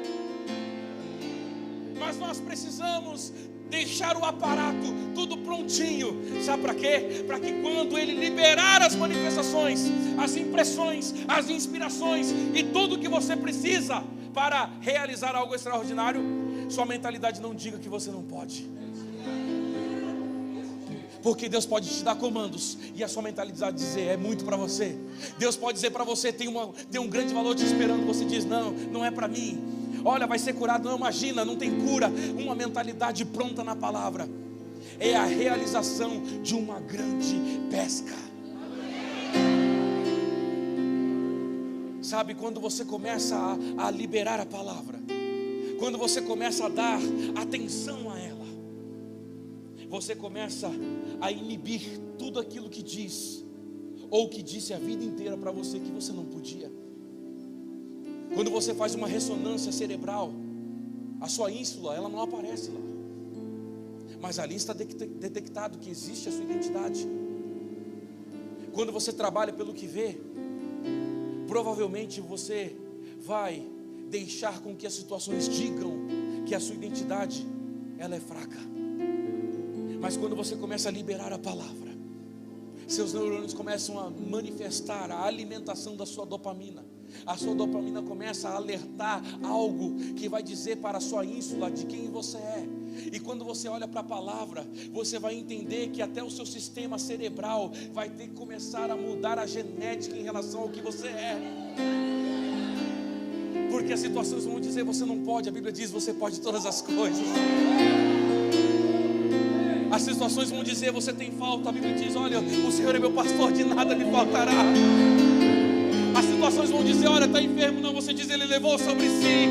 Mas nós precisamos deixar o aparato tudo prontinho. Sabe para quê? Para que quando Ele liberar as manifestações, as impressões, as inspirações e tudo que você precisa para realizar algo extraordinário, sua mentalidade não diga que você não pode. Porque Deus pode te dar comandos e a sua mentalidade dizer, é muito para você. Deus pode dizer para você, tem um grande valor te esperando. Você diz, não é para mim. Olha, vai ser curado. Não, imagina, não tem cura. Uma mentalidade pronta na palavra é a realização de uma grande pesca. Sabe, quando você começa a liberar a palavra, quando você começa a dar atenção a ela, você começa a inibir tudo aquilo que diz, ou que disse a vida inteira para você que você não podia. Quando você faz uma ressonância cerebral, a sua ínsula, ela não aparece lá, mas ali está detectado que existe a sua identidade. Quando você trabalha pelo que vê, provavelmente você vai deixar com que as situações digam que a sua identidade, ela é fraca. Mas quando você começa a liberar a palavra, seus neurônios começam a manifestar a alimentação da sua dopamina. A sua dopamina começa a alertar algo que vai dizer para a sua ínsula de quem você é. E quando você olha para a palavra, você vai entender que até o seu sistema cerebral vai ter que começar a mudar a genética em relação ao que você é. Porque as situações vão dizer, você não pode. A Bíblia diz, você pode todas as coisas. As situações vão dizer, você tem falta. A Bíblia diz, olha, o Senhor é meu pastor, de nada me faltará. As situações vão dizer, olha, está enfermo. Não, você diz, Ele levou sobre si.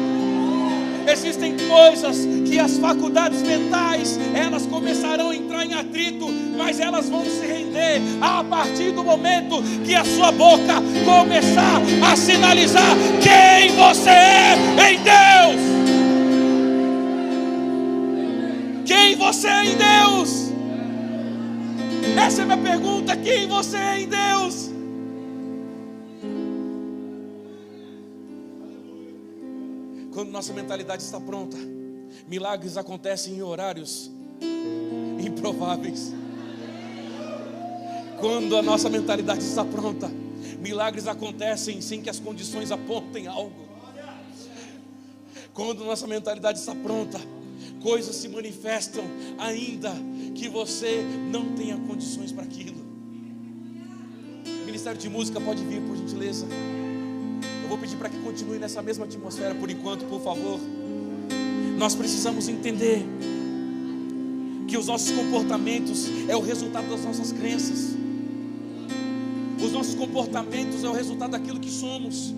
Existem coisas que as faculdades mentais, elas começarão a entrar em atrito, mas elas vão se render a partir do momento que a sua boca começar a sinalizar quem você é em Deus. Quem você é em Deus? Essa é a minha pergunta. Quem você é em Deus? Quando nossa mentalidade está pronta, milagres acontecem em horários improváveis. Quando a nossa mentalidade está pronta, milagres acontecem sem que as condições apontem algo. Quando nossa mentalidade está pronta, coisas se manifestam ainda que você não tenha condições para aquilo. Ministério de música pode vir, por gentileza. Eu vou pedir para que continue nessa mesma atmosfera por enquanto, por favor. Nós precisamos entender que os nossos comportamentos é o resultado das nossas crenças. Os nossos comportamentos é o resultado daquilo que somos.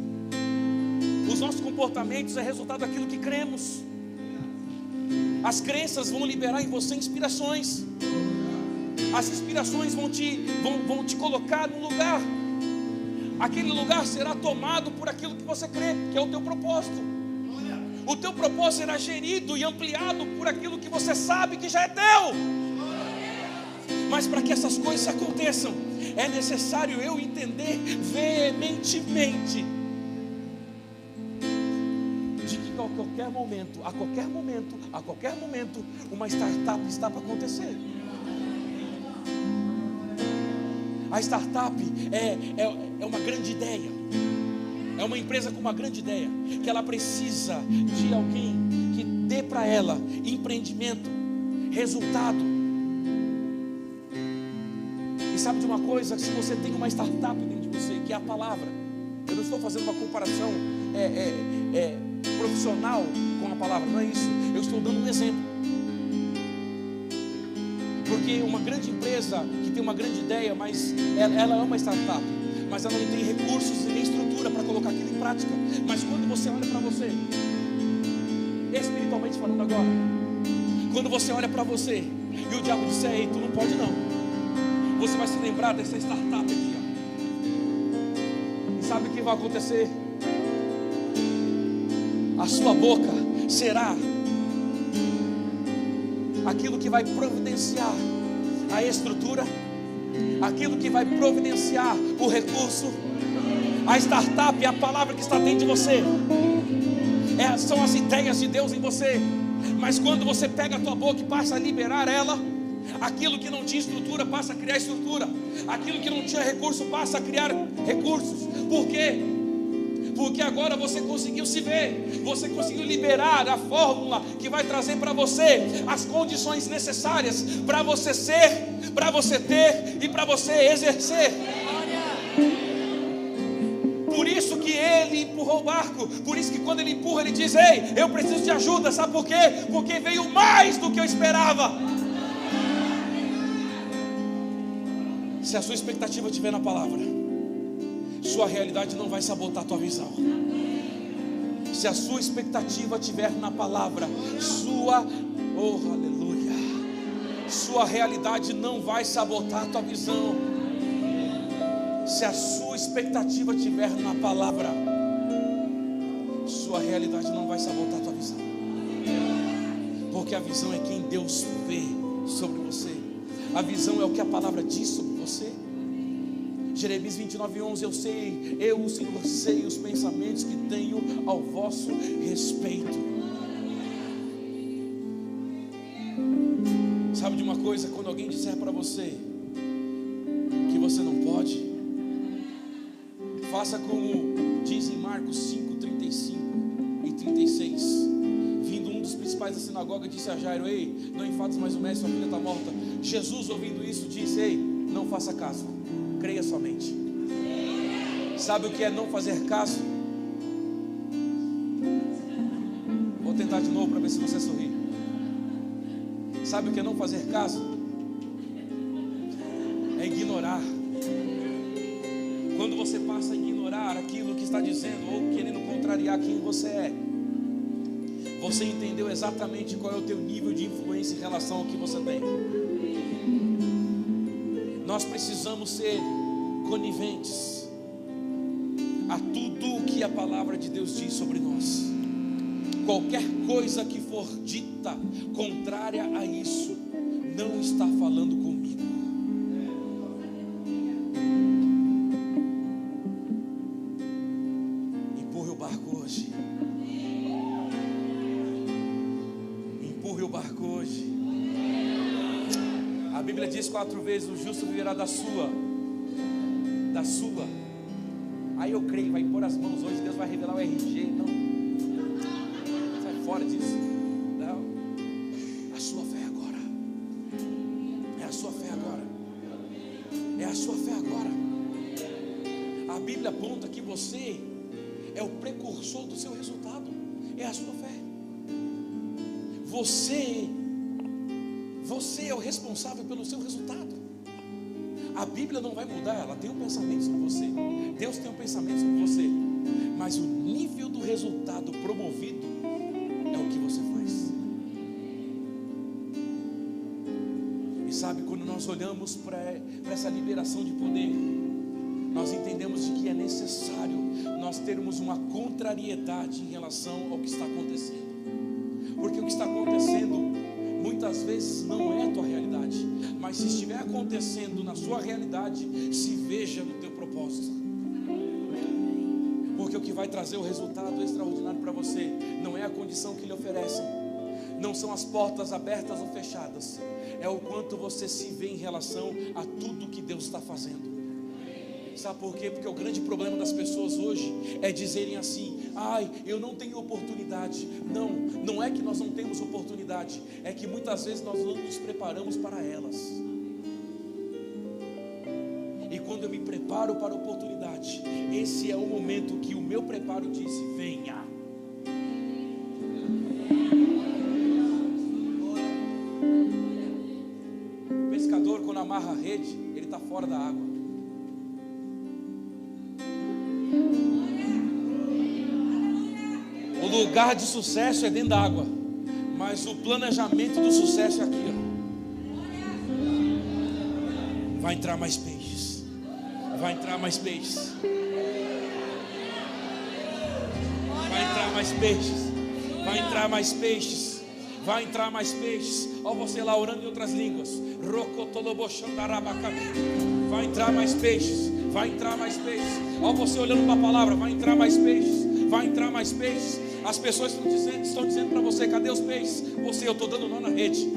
Os nossos comportamentos é resultado daquilo que cremos. As crenças vão liberar em você inspirações. As inspirações vão te colocar num lugar. Aquele lugar será tomado por aquilo que você crê, que é o teu propósito. O teu propósito será gerido e ampliado por aquilo que você sabe que já é teu. Mas para que essas coisas aconteçam, é necessário eu entender veementemente de que a qualquer momento, uma startup está para acontecer. A startup é uma grande ideia, é uma empresa com uma grande ideia, que ela precisa de alguém que dê para ela empreendimento, resultado. E sabe de uma coisa? Se você tem uma startup dentro de você, que é a palavra, eu não estou fazendo uma comparação profissional com a palavra, não é isso, eu estou dando um exemplo. Porque uma grande empresa que tem uma grande ideia, mas ela ama a startup, mas ela não tem recursos e nem estrutura para colocar aquilo em prática. Mas quando você olha para você, espiritualmente falando agora, quando você olha para você e o diabo disser: ei, tu não pode não, você vai se lembrar dessa startup aqui, ó. E sabe o que vai acontecer? A sua boca será aquilo que vai providenciar a estrutura, aquilo que vai providenciar o recurso. A startup é a palavra que está dentro de você, são as ideias de Deus em você. Mas quando você pega a tua boca e passa a liberar ela, aquilo que não tinha estrutura passa a criar estrutura, aquilo que não tinha recurso passa a criar recursos. Por quê? Porque agora você conseguiu se ver, você conseguiu liberar a fórmula que vai trazer para você as condições necessárias para você ser, para você ter e para você exercer. Por isso que ele empurrou o barco, por isso que quando ele empurra ele diz: ei, eu preciso de ajuda. Sabe por quê? Porque veio mais do que eu esperava. Se a sua expectativa estiver na palavra, sua realidade não vai sabotar a tua visão. Se a sua expectativa estiver na palavra, aleluia, sua realidade não vai sabotar a tua visão. Se a sua expectativa estiver na palavra, sua realidade não vai sabotar a tua visão. Porque a visão é quem Deus vê sobre você. A visão é o que a palavra diz sobre você. Jeremias 29:11, eu, o Senhor, sei os pensamentos que tenho ao vosso respeito. Sabe de uma coisa? Quando alguém disser para você que você não pode, faça como diz em Marcos 5:35 e 36. Vindo um dos principais da sinagoga, disse a Jairo: ei, não enfades mais o mestre, sua filha está morta. Jesus, ouvindo isso, disse: ei, não faça caso, creia somente. Sabe o que é não fazer caso? Vou tentar de novo para ver se você sorri. Sabe o que é não fazer caso? É ignorar. Quando você passa a ignorar aquilo que está dizendo ou querendo contrariar quem você é, você entendeu exatamente qual é o teu nível de influência em relação ao que você tem. Nós precisamos ser coniventes a tudo o que a palavra de Deus diz sobre nós. Qualquer coisa que for dita contrária a isso não está falando comigo. Empurre o barco hoje. Empurre o barco hoje. A Bíblia diz 4 vezes: o justo viverá da sua. Aí eu creio, vai pôr as mãos hoje, Deus vai revelar o RG. Não, sai fora disso. Não, a sua fé agora. É a sua fé agora. É a sua fé agora. A Bíblia aponta que você é o precursor do seu resultado. É a sua fé. Você é o responsável pelo seu resultado. A Bíblia não vai mudar, ela tem um pensamento sobre você. Deus tem um pensamento sobre você. Mas o nível do resultado promovido é o que você faz. E sabe, quando nós olhamos para essa liberação de poder, nós entendemos de que é necessário nós termos uma contrariedade em relação ao que está acontecendo. Porque o que está acontecendo muitas vezes não é a tua realidade, mas Mas se estiver acontecendo na sua realidade, se veja no teu propósito. Porque o que vai trazer o resultado extraordinário para você não é a condição que lhe oferecem, não são as portas abertas ou fechadas, é o quanto você se vê em relação a tudo que Deus está fazendo. Sabe por quê? Porque o grande problema das pessoas hoje é dizerem assim: ai, eu não tenho oportunidade. Não, não é que nós não temos oportunidade, é que muitas vezes nós não nos preparamos para elas. E quando eu me preparo para a oportunidade, esse é o momento que o meu preparo disse: venha. O pescador, quando amarra a rede, ele está fora da água. O lugar de sucesso é dentro da água, mas o planejamento do sucesso é aqui, ó. Vai entrar mais peixes. Vai entrar mais peixes. Vai entrar mais peixes. Vai entrar mais peixes. Vai entrar mais peixes. Olha você lá orando em outras línguas. Vai entrar mais peixes. Vai entrar mais peixes. Olha você olhando para a palavra. Vai entrar mais peixes. Vai entrar mais peixes. As pessoas estão dizendo para você: cadê os peixes? Você: eu estou dando nó na rede.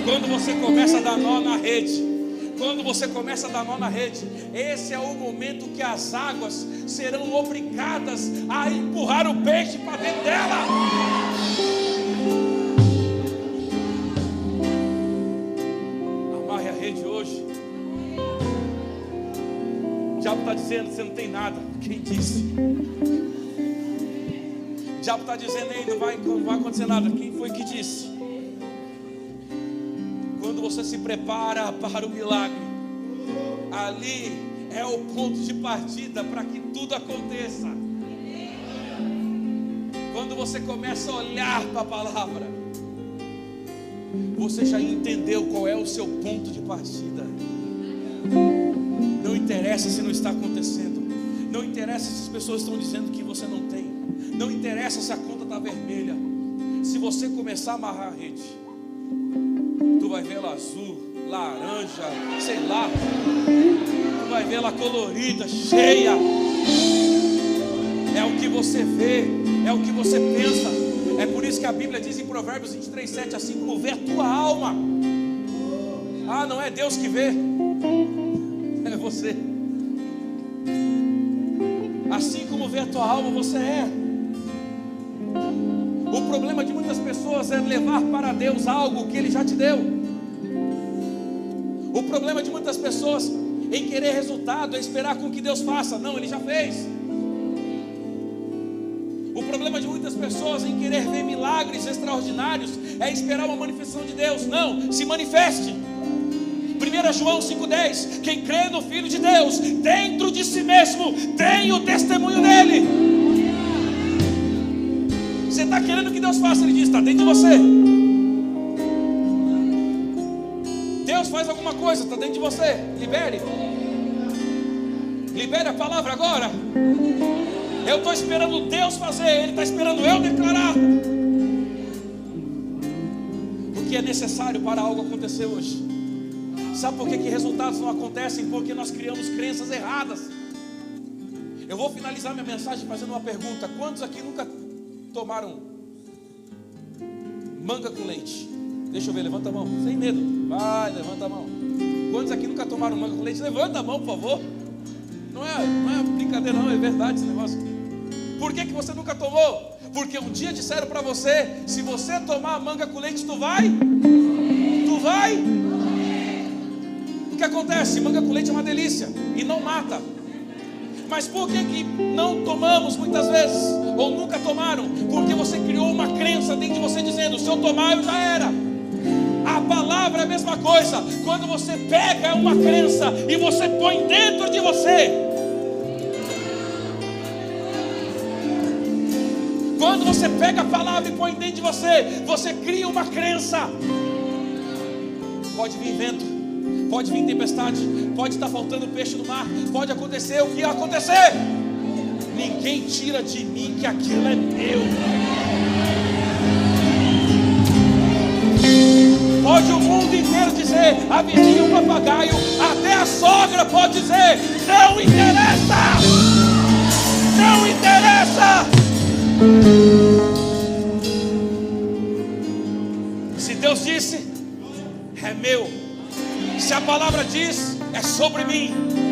Quando você começa a dar nó na rede, quando você começa a dar nó na rede, esse é o momento que as águas serão obrigadas a empurrar o peixe para dentro dela. Amarre a rede hoje. O diabo está dizendo: você não tem nada. Quem disse? O diabo está dizendo: aí não vai acontecer nada. Quem foi que disse? Quando você se prepara para o milagre, ali é o ponto de partida para que tudo aconteça. Quando você começa a olhar para a palavra, você já entendeu qual é o seu ponto de partida. Não interessa se não está acontecendo, não interessa se as pessoas estão dizendo que você não tem, não interessa se a conta está vermelha. Se você começar a amarrar a rede, tu vai ver ela azul, laranja, sei lá, tu vai ver ela colorida, cheia. É o que você vê, é o que você pensa. É por isso que a Bíblia diz em Provérbios 23:7, assim como vê a tua alma. Ah, não é Deus que vê, é você. Assim como vê a tua alma, você é. O problema de muitas pessoas é levar para Deus algo que Ele já te deu. O problema de muitas pessoas em querer resultado é esperar com que Deus faça. Não, Ele já fez. O problema de muitas pessoas em querer ver milagres extraordinários é esperar uma manifestação de Deus. Não, se manifeste. 1 João 5,10: quem crê no Filho de Deus, dentro de si mesmo, tem o testemunho dele. Você está querendo que Deus faça? Ele diz: está dentro de você. Deus faz alguma coisa, está dentro de você. Libere. Libere a palavra agora. Eu estou esperando Deus fazer, Ele está esperando eu declarar. O que é necessário para algo acontecer hoje? Sabe por que resultados não acontecem? Porque nós criamos crenças erradas. Eu vou finalizar minha mensagem fazendo uma pergunta: quantos aqui nunca tomaram manga com leite? Deixa eu ver, levanta a mão, sem medo. Vai, levanta a mão. Quantos aqui nunca tomaram manga com leite? Levanta a mão, por favor. Não é brincadeira não, é verdade esse negócio. Por que você nunca tomou? Porque um dia disseram para você: se você tomar manga com leite, tu vai? Tu vai? O que acontece? Manga com leite é uma delícia e não mata. Mas por que não tomamos muitas vezes? Ou nunca tomaram? Porque você criou uma crença dentro de você dizendo: se eu tomar, eu já era. A palavra é a mesma coisa. Quando você pega uma crença e você põe dentro de você, quando você pega a palavra e põe dentro de você, você cria uma crença. Pode vir vento, pode vir tempestade, pode estar faltando peixe no mar, pode acontecer o que acontecer, ninguém tira de mim que aquilo é meu. Pode o mundo inteiro dizer, a vizinha, o papagaio, até a sogra pode dizer, não interessa! Não interessa! Se Deus disse, é meu. Se a palavra diz, é sobre mim.